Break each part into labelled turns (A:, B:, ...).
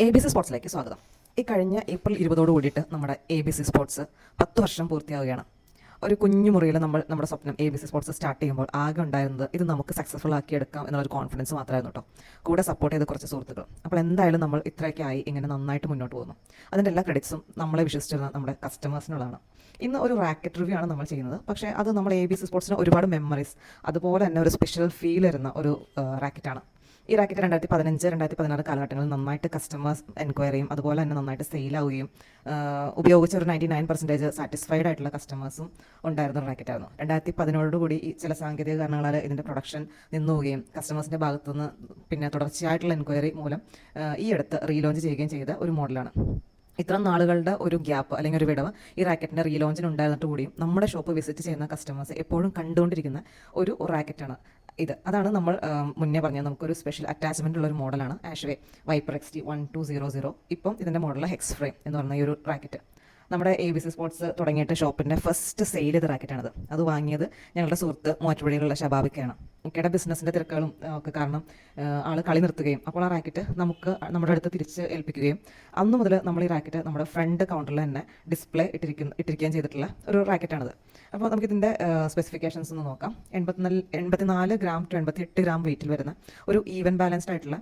A: ABC സ്പോർട്സിലേക്ക് സ്വാഗതം. ഈ കഴിഞ്ഞ ഏപ്രിൽ 20 കൂടിയിട്ട് നമ്മുടെ ABC സ്പോർട്സ് 10 വർഷം പൂർത്തിയാവുകയാണ്. ഒരു കുഞ്ഞു മുറിയിൽ നമ്മുടെ സ്വപ്നം ABC സ്പോർട്സ് സ്റ്റാർട്ട് ചെയ്യുമ്പോൾ ആകെ ഉണ്ടായിരുന്നത് ഇത് നമുക്ക് സക്സസ്ഫുൾ ആക്കി എടുക്കാം എന്നുള്ളൊരു കോൺഫിഡൻസ് മാത്രമായിരുന്നു കേട്ടോ. കൂടെ സപ്പോർട്ട് ചെയ്ത് കുറച്ച് സുഹൃത്തുക്കൾ. അപ്പോൾ എന്തായാലും നമ്മൾ ഇത്രയൊക്കെ ആയി ഇങ്ങനെ നന്നായിട്ട് മുന്നോട്ട് പോകുന്നു. അതിൻ്റെ എല്ലാ ക്രെഡിറ്റ്സും നമ്മളെ വിശ്വസിച്ചിരുന്ന നമ്മുടെ കസ്റ്റമേഴ്സിനുള്ളതാണ്. ഇന്ന് ഒരു റാക്കറ്റ് റിവ്യൂ ആണ് നമ്മൾ ചെയ്യുന്നത്. പക്ഷേ അത് നമ്മൾ ABC സ്പോർട്സിന് ഒരുപാട് മെമ്മറീസ് അതുപോലെ തന്നെ ഒരു സ്പെഷ്യൽ ഫീൽ വരുന്ന ഒരു റാക്കറ്റാണ്. ഈ റാക്കറ്റ് 2015-2016 കാലഘട്ടങ്ങളിൽ നന്നായിട്ട് കസ്റ്റമേഴ്സ് എൻക്വയറിയും അതുപോലെ തന്നെ നന്നായിട്ട് സെയിലാവുകയും ഉപയോഗിച്ച ഒരു 99% സാറ്റിസ്ഫൈഡ് ആയിട്ടുള്ള കസ്റ്റമേഴ്സും ഉണ്ടായിരുന്ന ഒരു റാക്കറ്റായിരുന്നു. 2017 കൂടി ഈ ചില സാങ്കേതിക കാരണങ്ങളാൽ ഇതിൻ്റെ പ്രൊഡക്ഷൻ നിന്നുപോവുകയും കസ്റ്റമേഴ്സിൻ്റെ ഭാഗത്തുനിന്ന് പിന്നെ തുടർച്ചയായിട്ടുള്ള എൻക്വയറി മൂലം ഈ അടുത്ത് റീലോഞ്ച് ചെയ്യുകയും ചെയ്ത ഒരു മോഡലാണ്. ഇത്ര നാളുകളുടെ ഒരു ഗ്യാപ്പ് അല്ലെങ്കിൽ ഒരു വിടവ് ഈ റാക്കറ്റിൻ്റെ റീലോഞ്ചിന് ഉണ്ടായിരുന്നിട്ട് കൂടിയും നമ്മുടെ ഷോപ്പ് വിസിറ്റ് ചെയ്യുന്ന കസ്റ്റമേഴ്സ് എപ്പോഴും കണ്ടുകൊണ്ടിരിക്കുന്ന ഒരു റാക്കറ്റാണ് ഇത്. അതാണ് നമ്മൾ മുന്നേ പറഞ്ഞത്. നമുക്കൊരു സ്പെഷ്യൽ അറ്റാച്ച്മെൻ്റ് ഉള്ള ഒരു മോഡലാണ് ആഷ്വേ വൈപ്പർ XT1200. ഇപ്പം ഇതിൻ്റെ മോഡൽ ഹെക്സ് ഫ്രെയിം എന്ന് പറഞ്ഞ ഈ ഒരു റാക്കറ്റ് നമ്മുടെ ABC സ്പോർട്സ് തുടങ്ങിയിട്ട് ഷോപ്പിൻ്റെ ഫസ്റ്റ് സെയിൽ ചെയ്ത റാക്കറ്റാണത്. അത് വാങ്ങിയത് ഞങ്ങളുടെ സുഹൃത്ത് മൂവാറ്റുപുഴയിലുള്ള ഷബാബിക്കയാണ്. ഒക്കെയുടെ ബിസിനസ്സിൻ്റെ തിരക്കുകളും ഒക്കെ കാരണം ആൾ കളി നിർത്തുകയും അപ്പോൾ ആ റാക്കറ്റ് നമുക്ക് നമ്മുടെ അടുത്ത് തിരിച്ച് ഏൽപ്പിക്കുകയും അന്ന് മുതൽ നമ്മൾ ഈ റാക്കറ്റ് നമ്മുടെ ഫ്രണ്ട് കൗണ്ടറിൽ തന്നെ ഡിസ്പ്ലേ ഇട്ടിരിക്കുകയും ചെയ്തിട്ടുള്ള ഒരു റാക്കറ്റാണിത്. അപ്പോൾ നമുക്കിതിൻ്റെ സ്പെസിഫിക്കേഷൻസ് ഒന്ന് നോക്കാം. 84 ഗ്രാം ടു 88 ഗ്രാം വെയിറ്റിൽ വരുന്ന ഒരു ഈവൻ ബാലൻസ്ഡ് ആയിട്ടുള്ള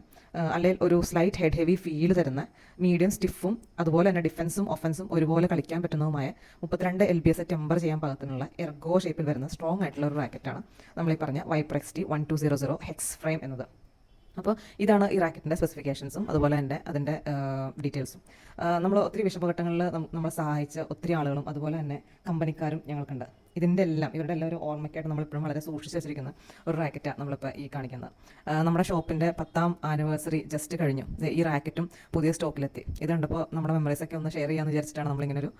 A: അല്ലെങ്കിൽ ഒരു സ്ലൈറ്റ് ഹെഡ് ഹെവി ഫീൽ തരുന്ന മീഡിയം സ്റ്റിഫും അതുപോലെ തന്നെ ഡിഫൻസും ഒഫൻസും ഒരുപോലെ കളിക്കാൻ പറ്റുന്നതുമായ 32 LBS ടെമ്പർ ചെയ്യാൻ പാകത്തിനുള്ള എർഗോ ഷേപ്പിൽ വരുന്ന സ്ട്രോങ് ആയിട്ടുള്ള ഒരു റാക്കറ്റാണ് നമ്മൾ ഈ പറഞ്ഞ വൈപ്പർ XT1200 ഹെക്സ് ഫ്രെയിം എന്നത്. അപ്പോൾ ഇതാണ് ഈ റാക്കറ്റിൻ്റെ സ്പെസിഫിക്കേഷൻസും അതുപോലെ തന്നെ അതിൻ്റെ ഡീറ്റെയിൽസും. നമ്മൾ ഒത്തിരി വിഷമഘട്ടങ്ങളിൽ നമ്മളെ സഹായിച്ച ഒത്തിരി ആളുകളും അതുപോലെ തന്നെ കമ്പനിക്കാരും ഞങ്ങൾക്കുണ്ട്. ഇവരുടെ എല്ലാം ഒരു ഓർമ്മയ്ക്കായിട്ട് നമ്മളിപ്പോഴും വളരെ സൂക്ഷിച്ച് വെച്ചിരിക്കുന്ന ഒരു റാക്കറ്റാണ് നമ്മളിപ്പോൾ ഈ കാണിക്കുന്നത്. നമ്മുടെ ഷോപ്പിൻ്റെ 10ാം ആനിവേഴ്സറി ജസ്റ്റ് കഴിഞ്ഞു. ഈ റാക്കറ്റും പുതിയ സ്റ്റോക്കിലെത്തി. ഇതുണ്ടപ്പോൾ നമ്മുടെ മെമ്മറീസൊക്കെ ഒന്ന് ഷെയർ ചെയ്യാമെന്ന് വിചാരിച്ചിട്ടാണ് നമ്മളിങ്ങനെ ഒരു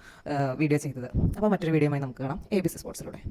A: വീഡിയോ ചെയ്തത്. അപ്പോൾ മറ്റൊരു വീഡിയോയുമായി നമുക്ക് കാണാം ABC സ്പോർട്സിലൂടെ.